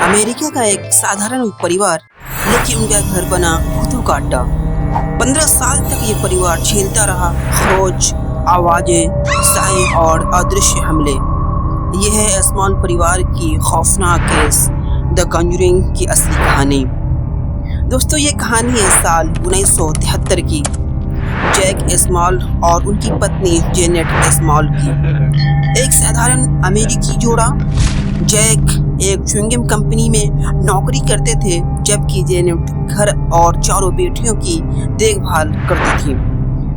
America का एक साधारण परिवार, लेकिन उनका घर बना भूतों का अड्डा। 15 साल तक ये परिवार झेलता रहा खरोच, आवाजें, साए और अदृश्य हमले। यह है स्मॉल परिवार की खौफनाक केस, द कंजरिंग की असली कहानी। दोस्तों, ये कहानी है साल 1973 की, जैक स्मॉल और उनकी पत्नी जेनेट स्मॉल की। एक साधारण अमेरिकी जोड़ा। जैक एक च्युइंगम कंपनी में नौकरी करते थे, जबकि जेनेट घर और 4 बेटियों की देखभाल करती थी।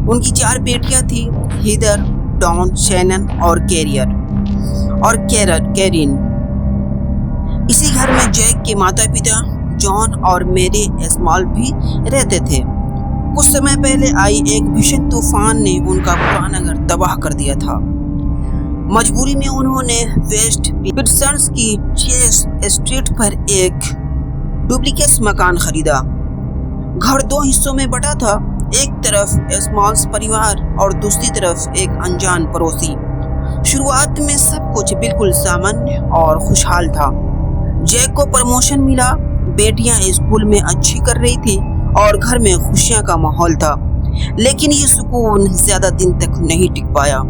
उनकी 4 बेटियां थी, हीदर, डॉन, शैनन और कैरिन। इसी घर में जैक के माता पिता जॉन और मेरी स्मॉल भी रहते थे। कुछ समय पहले आई एक भीषण तूफान ने उनका पुराना घर तबाह कर दिया था। मजबूरी में उन्होंने वेस्ट पिटर्सन्स की चेस स्ट्रीट पर एक डुप्लीकेट मकान खरीदा। घर 2 हिस्सों में बटा था, एक तरफ स्मॉल्स परिवार और दूसरी तरफ एक अनजान पड़ोसी। शुरुआत में सब कुछ बिल्कुल सामान्य और खुशहाल था। जैक को प्रमोशन मिला, बेटियां स्कूल में अच्छी कर रही थी और घर में खुशियां का माहौल था। लेकिन ये सुकून ज्यादा दिन तक नहीं टिक पाया।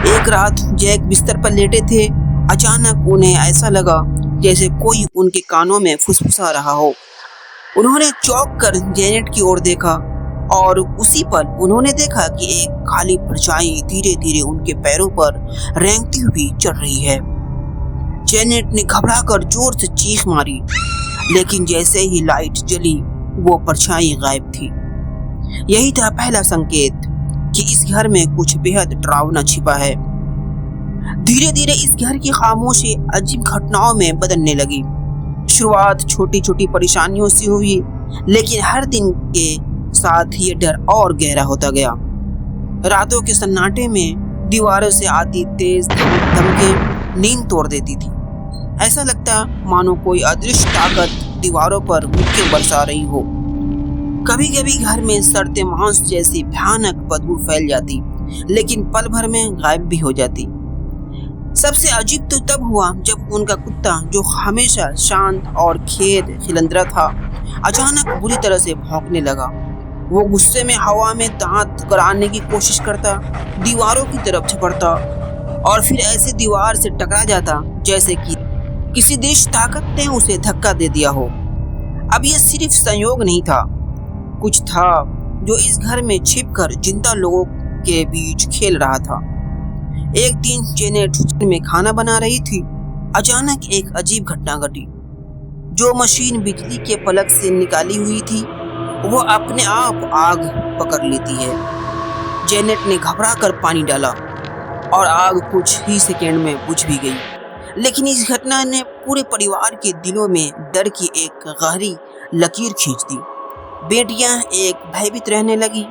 एक रात जैक बिस्तर पर लेटे थे। अचानक उन्हें ऐसा लगा जैसे कोई उनके कानों में फुसफुसा रहा हो। उन्होंने चौंक कर जेनेट की ओर देखा और उसी पल उन्होंने देखा कि एक काली परछाई धीरे धीरे उनके पैरों पर रेंगती हुई चढ़ रही है। जेनेट ने घबराकर जोर से चीख मारी, लेकिन जैसे ही लाइट जली वो परछाई गायब थी। यही था पहला संकेत कि इस घर में कुछ बेहद डरावना छिपा है। धीरे धीरे इस घर की खामोशी अजीब घटनाओं में बदलने लगी। शुरुआत छोटी छोटी परेशानियों से हुई, लेकिन हर दिन के साथ ये डर और गहरा होता गया। रातों के सन्नाटे में दीवारों से आती तेज धमकें नींद तोड़ देती थी। ऐसा लगता मानो कोई अदृश्य ताकत दीवारों पर मुक्के बरसा रही हो। कभी कभी घर में सड़ते मांस जैसी भयानक बदबू फैल जाती, लेकिन पल भर में गायब भी हो जाती। सबसे अजीब तो तब हुआ जब उनका कुत्ता, जो हमेशा शांत और खेद खिलंदरा था, अचानक बुरी तरह से भौंकने लगा। वो गुस्से में हवा में दांत गड़ाने की कोशिश करता, दीवारों की तरफ झपटता और फिर ऐसे दीवार से टकरा जाता जैसे कि किसी देश ताकत ने उसे धक्का दे दिया हो। अब ये सिर्फ संयोग नहीं था, कुछ था जो इस घर में छिपकर जिंदा लोगों के बीच खेल रहा था। एक दिन जेनेट किचन में खाना बना रही थी। अचानक एक अजीब घटना घटी। जो मशीन बिजली के प्लग से निकाली हुई थी, वो अपने आप आग पकड़ लेती है। जेनेट ने घबराकर पानी डाला और आग कुछ ही सेकंड में बुझ भी गई। लेकिन इस घटना ने पूरे परिवार के दिलों में डर की एक गहरी लकीर खींच दी। बेटियां एक भयभीत रहने लगी।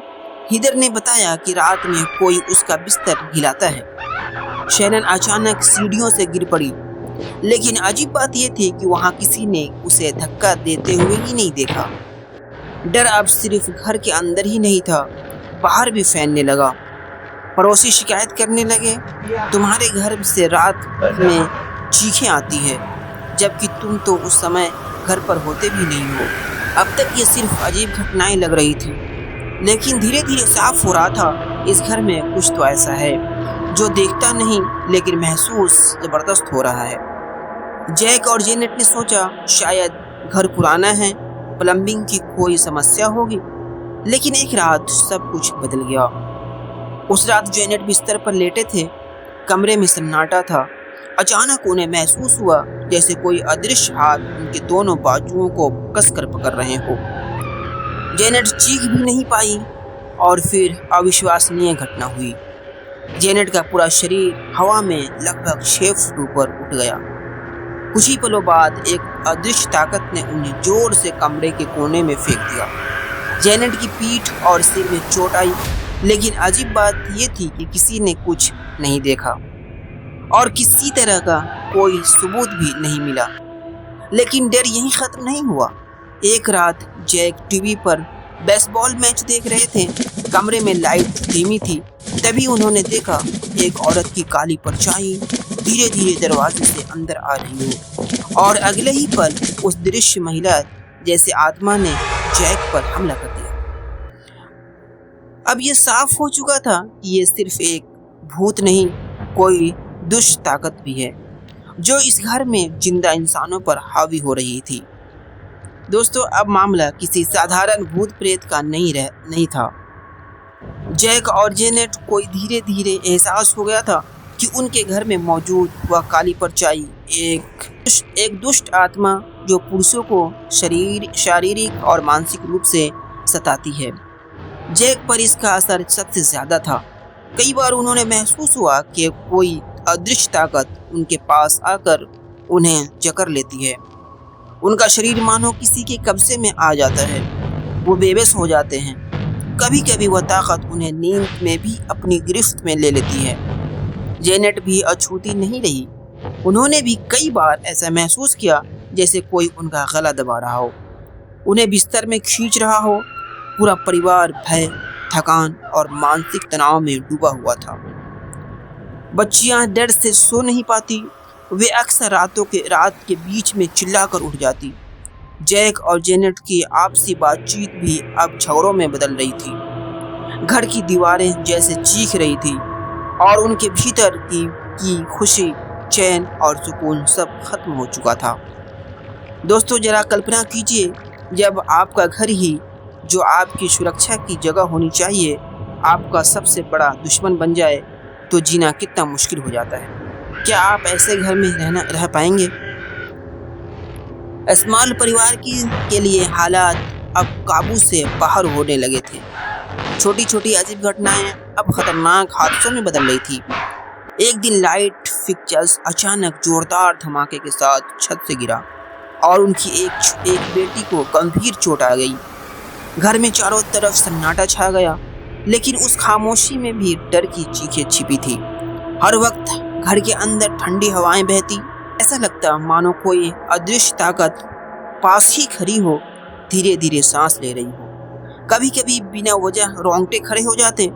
हीदर ने बताया कि रात में कोई उसका बिस्तर हिलाता है। शैनन अचानक सीढ़ियों से गिर पड़ी, लेकिन अजीब बात यह थी कि वहां किसी ने उसे धक्का देते हुए ही नहीं देखा। डर अब सिर्फ घर के अंदर ही नहीं था, बाहर भी फैलने लगा। पड़ोसी शिकायत करने लगे, तुम्हारे घर से रात में चीखें आती है, जबकि तुम तो उस समय घर पर होते भी नहीं हो। अब तक ये सिर्फ अजीब घटनाएं लग रही थी, लेकिन धीरे धीरे साफ हो रहा था इस घर में कुछ तो ऐसा है जो देखता नहीं लेकिन महसूस जबरदस्त हो रहा है। जैक और जेनेट ने सोचा शायद घर पुराना है, प्लम्बिंग की कोई समस्या होगी। लेकिन एक रात सब कुछ बदल गया। उस रात जेनेट बिस्तर पर लेटे थे, कमरे में सन्नाटा था। अचानक उन्हें महसूस हुआ जैसे कोई अदृश्य हाथ उनके दोनों बाजुओं को कसकर पकड़ रहे हो। जेनेट चीख भी नहीं पाई और फिर अविश्वसनीय घटना हुई। जेनेट का पूरा शरीर हवा में लगभग 6 फुट ऊपर उठ गया। कुछ ही पलों बाद एक अदृश्य ताकत ने उन्हें जोर से कमरे के कोने में फेंक दिया। जेनेट की पीठ और सिर में चोट आई, लेकिन अजीब बात यह थी कि किसी ने कुछ नहीं देखा और किसी तरह का कोई सबूत भी नहीं मिला। लेकिन डर यहीं खत्म नहीं हुआ। एक रात जैक टीवी पर बेसबॉल मैच देख रहे थे। कमरे में लाइट धीमी थी। तभी उन्होंने देखा एक औरत की काली परछाई धीरे धीरे दरवाजे से अंदर आ रही हो और अगले ही पल उस दृश्य महिला जैसे आत्मा ने जैक पर हमला कर दिया। अब ये साफ हो चुका था कि ये सिर्फ एक भूत नहीं, कोई दुष्ट ताकत भी है जो इस घर में जिंदा इंसानों पर हावी हो रही थी। दोस्तों, अब मामला किसी साधारण भूत प्रेत का नहीं था। जैक और जेनेट को धीरे धीरे एहसास हो गया था कि उनके घर में मौजूद वह काली परछाई एक दुष्ट आत्मा जो पुरुषों को शारीरिक और मानसिक रूप से सताती है। जैक पर इसका असर सबसे ज्यादा था। कई बार उन्होंने महसूस हुआ कि कोई अदृश्य ताकत उनके पास आकर उन्हें जकड़ लेती है। उनका शरीर मानो किसी के कब्जे में आ जाता है। वो बेबस हो जाते हैं। कभी कभी वह ताकत उन्हें नींद में भी अपनी गिरफ्त में ले लेती है। जेनेट भी अछूती नहीं रही। उन्होंने भी कई बार ऐसा महसूस किया जैसे कोई उनका गला दबा रहा हो, उन्हें बिस्तर में खींच रहा हो। पूरा परिवार भय, थकान और मानसिक तनाव में डूबा हुआ था। बच्चियां डर से सो नहीं पाती। वे अक्सर रात के बीच में चिल्लाकर उठ जाती। जैक और जेनेट की आपसी बातचीत भी अब झगड़ों में बदल रही थी। घर की दीवारें जैसे चीख रही थी और उनके भीतर की खुशी, चैन और सुकून सब खत्म हो चुका था। दोस्तों, जरा कल्पना कीजिए, जब आपका घर ही जो आपकी सुरक्षा की जगह होनी चाहिए आपका सबसे बड़ा दुश्मन बन जाए तो जीना कितना मुश्किल हो जाता है। क्या आप ऐसे घर में रह पाएंगे? स्मॉल परिवार के लिए हालात अब काबू से बाहर होने लगे थे। छोटी छोटी अजीब घटनाएं अब खतरनाक हादसों में बदल रही थी। एक दिन लाइट फिक्चर्स अचानक जोरदार धमाके के साथ छत से गिरा और उनकी एक बेटी को गंभीर चोट आ गई। घर में चारों तरफ सन्नाटा छा गया, लेकिन उस खामोशी में भी डर की चीखें छिपी थी। हर वक्त घर के अंदर ठंडी हवाएं बहती। ऐसा लगता मानो कोई अदृश्य ताकत पास ही खड़ी हो, धीरे धीरे सांस ले रही हो। कभी कभी बिना वजह रोंगटे खड़े हो जाते।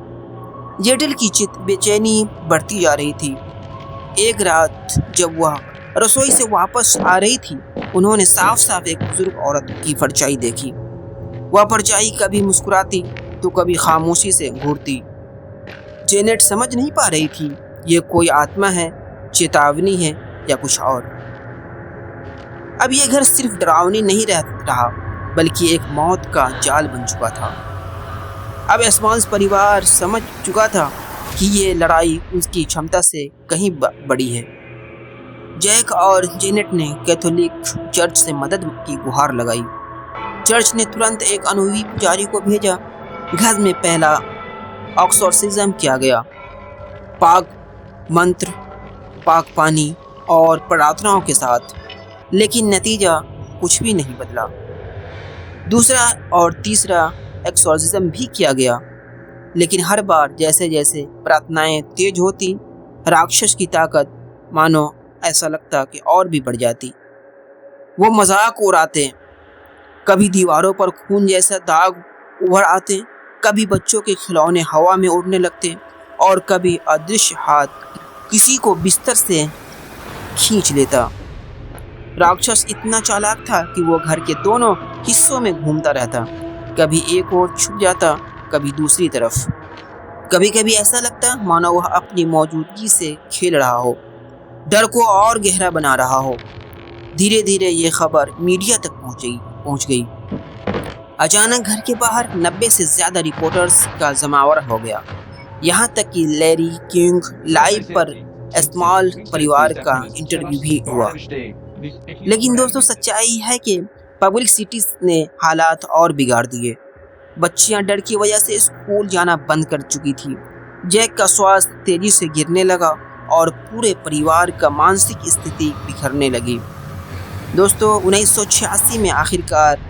जेडल की बेचैनी बढ़ती जा रही थी। एक रात जब वह रसोई से वापस आ रही थी, उन्होंने साफ साफ एक बुजुर्ग औरत की परछाई देखी। वह परछाई कभी मुस्कुराती तो कभी खामोशी से घूरती। जेनेट समझ नहीं पा रही थी ये कोई आत्मा है, चेतावनी है या कुछ और। अब ये घर सिर्फ डरावनी नहीं रहा बल्कि एक मौत का जाल बन चुका था। अब एस्मांस परिवार समझ चुका था कि ये लड़ाई उसकी क्षमता से कहीं बड़ी है। जैक और जेनेट ने कैथोलिक चर्च से मदद की गुहार लगाई। चर्च ने तुरंत एक अनुभवी पुजारी को भेजा। घर में पहला एक्सोर्सिज्म किया गया। पाक मंत्र, पाक पानी और प्रार्थनाओं के साथ, लेकिन नतीजा कुछ भी नहीं बदला। दूसरा और तीसरा एक्सोर्सिज्म भी किया गया, लेकिन हर बार जैसे जैसे प्रार्थनाएं तेज होती, राक्षस की ताकत मानो ऐसा लगता कि और भी बढ़ जाती। वो मजाक उड़ाते, कभी दीवारों पर खून जैसा दाग उभर आते, कभी बच्चों के खिलौने हवा में उड़ने लगते और कभी अदृश्य हाथ किसी को बिस्तर से खींच लेता। राक्षस इतना चालाक था कि वो घर के दोनों हिस्सों में घूमता रहता, कभी एक ओर छुप जाता, कभी दूसरी तरफ। कभी कभी ऐसा लगता मानो वह अपनी मौजूदगी से खेल रहा हो, डर को और गहरा बना रहा हो। धीरे धीरे ये खबर मीडिया तक पहुंच गई। अचानक घर के बाहर 90 से ज्यादा रिपोर्टर्स का जमावड़ा हो गया। यहाँ तक कि लैरी किंग लाइव पर स्मॉल परिवार का इंटरव्यू भी हुआ। लेकिन दोस्तों, सच्चाई है कि पब्लिसिटी ने हालात और बिगाड़ दिए। बच्चियां डर की वजह से स्कूल जाना बंद कर चुकी थी। जैक का स्वास्थ्य तेजी से गिरने लगा और पूरे परिवार का मानसिक स्थिति बिखरने लगी। दोस्तों, 1986 में आखिरकार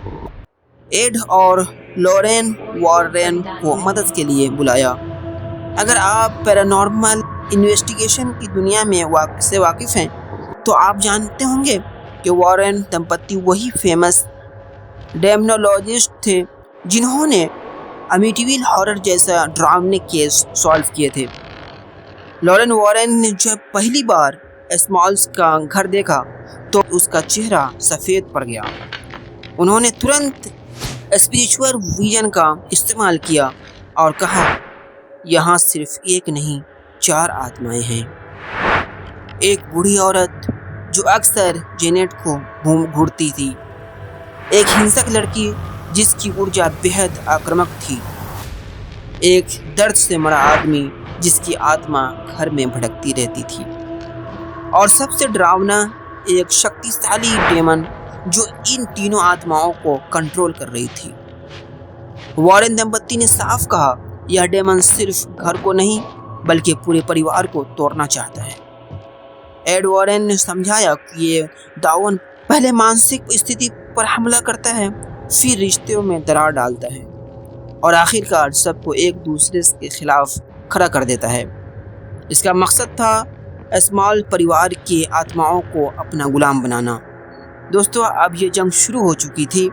एड और लॉरेन वॉरेन को मदद के लिए बुलाया। अगर आप पैरानॉर्मल इन्वेस्टिगेशन की दुनिया में वाकिफ हैं तो आप जानते होंगे कि वॉरेन दंपति वही फेमस डेमनोलॉजिस्ट थे जिन्होंने अमिटीविल हॉरर जैसा ड्रामने केस सॉल्व किए थे। लॉरेन वॉरेन ने जब पहली बार स्मॉल्स का घर देखा तो उसका चेहरा सफ़ेद पड़ गया। उन्होंने तुरंत स्पिरिचुअल विजन का इस्तेमाल किया और कहा, यहाँ सिर्फ एक नहीं 4 आत्माएं हैं। एक बूढ़ी औरत जो अक्सर जेनेट को घूरती थी, एक हिंसक लड़की जिसकी ऊर्जा बेहद आक्रामक थी, एक दर्द से मरा आदमी जिसकी आत्मा घर में भटकती रहती थी, और सबसे डरावना एक शक्तिशाली डेमन जो इन तीनों आत्माओं को कंट्रोल कर रही थी। वॉरेन दंपति ने साफ कहा, यह डेमन सिर्फ घर को नहीं बल्कि पूरे परिवार को तोड़ना चाहता है। एड वॉरेन ने समझाया कि ये दावन पहले मानसिक स्थिति पर हमला करता है, फिर रिश्तों में दरार डालता है और आखिरकार सबको एक दूसरे के खिलाफ खड़ा कर देता है। इसका मकसद था स्मॉल परिवार की आत्माओं को अपना गुलाम बनाना। दोस्तों, अब ये जंग शुरू हो चुकी थी।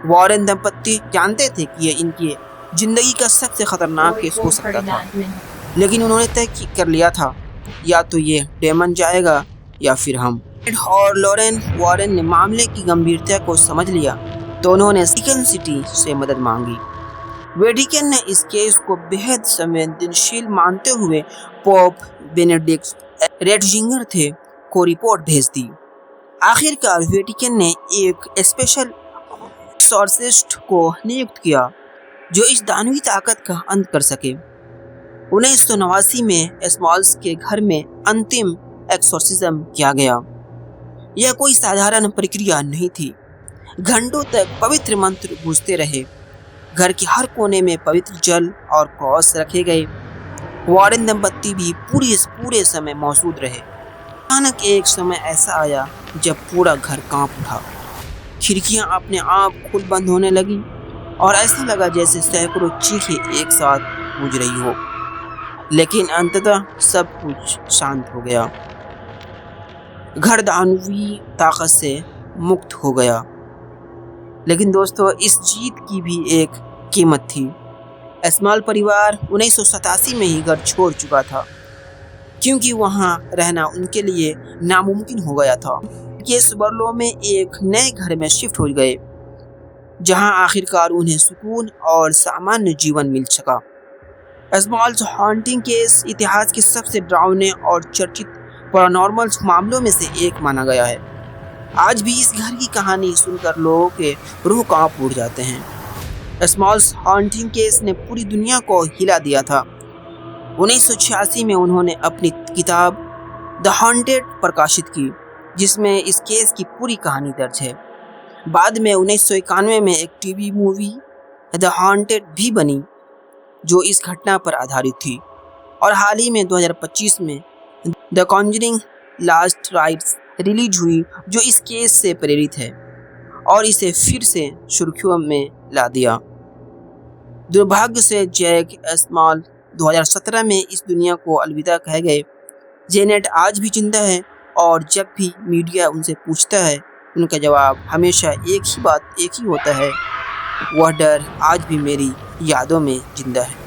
वॉरेन दंपति जानते थे कि ये इनकी जिंदगी का सबसे खतरनाक केस हो सकता था, लेकिन उन्होंने तय कर लिया था, या तो ये डेमन जाएगा या फिर हम। एड और लॉरेन वॉरेन ने मामले की गंभीरता को समझ लिया तो उन्होंने वेटिकन सिटी से मदद मांगी। वेटिकन ने इस केस को बेहद संवेदनशील मानते हुए पोप बेनेडिक्ट रेटजिंगर थे को रिपोर्ट भेज दी। आखिरकार वेटिकन ने एक स्पेशल एक्सॉर्सिस्ट को नियुक्त किया जो इस दानवी ताकत का अंत कर सके। 1989 में स्मॉल्स के घर में अंतिम एक्सॉर्सिज्म किया गया। यह कोई साधारण प्रक्रिया नहीं थी। घंटों तक पवित्र मंत्र गूंजते रहे। घर के हर कोने में पवित्र जल और क्रॉस रखे गए। वॉरेन दंपति भी पूरे समय मौजूद रहे। अचानक एक समय ऐसा आया जब पूरा घर कांप उठा। खिड़कियां अपने आप खुद बंद होने लगी और ऐसा लगा जैसे सैकड़ों चीखें एक साथ गूंज रही हो। लेकिन अंततः सब कुछ शांत हो गया। घर दानवी ताकत से मुक्त हो गया। लेकिन दोस्तों, इस जीत की भी एक कीमत थी। स्मॉल परिवार 1987 में ही घर छोड़ चुका था क्योंकि वहां रहना उनके लिए नामुमकिन हो गया था। केस बर्लो में एक नए घर में शिफ्ट हो गए जहां आखिरकार उन्हें सुकून और सामान्य जीवन मिल सका। स्मॉल्स हॉन्टिंग केस इतिहास के सबसे डरावने और चर्चित पैरानॉर्मल मामलों में से एक माना गया है। आज भी इस घर की कहानी सुनकर लोगों के रूह कांप उठ जाते हैं। स्मॉल्स हॉन्टिंग केस ने पूरी दुनिया को हिला दिया था। 1986 में उन्होंने अपनी किताब द हॉन्टेड प्रकाशित की, जिसमें इस केस की पूरी कहानी दर्ज है। बाद में 1991 में एक टीवी मूवी द हॉन्टेड भी बनी जो इस घटना पर आधारित थी, और हाल ही में 2025 में the Conjuring last rites release हुई जो इस केस से प्रेरित है और इसे फिर से सुर्खियों में ला दिया। दुर्भाग्य से जैक स्मॉल 2017 में इस दुनिया को अलविदा कह गए। जेनेट आज भी जिंदा है और जब भी मीडिया उनसे पूछता है उनका जवाब हमेशा एक ही होता है, वह डर आज भी मेरी यादों में जिंदा है।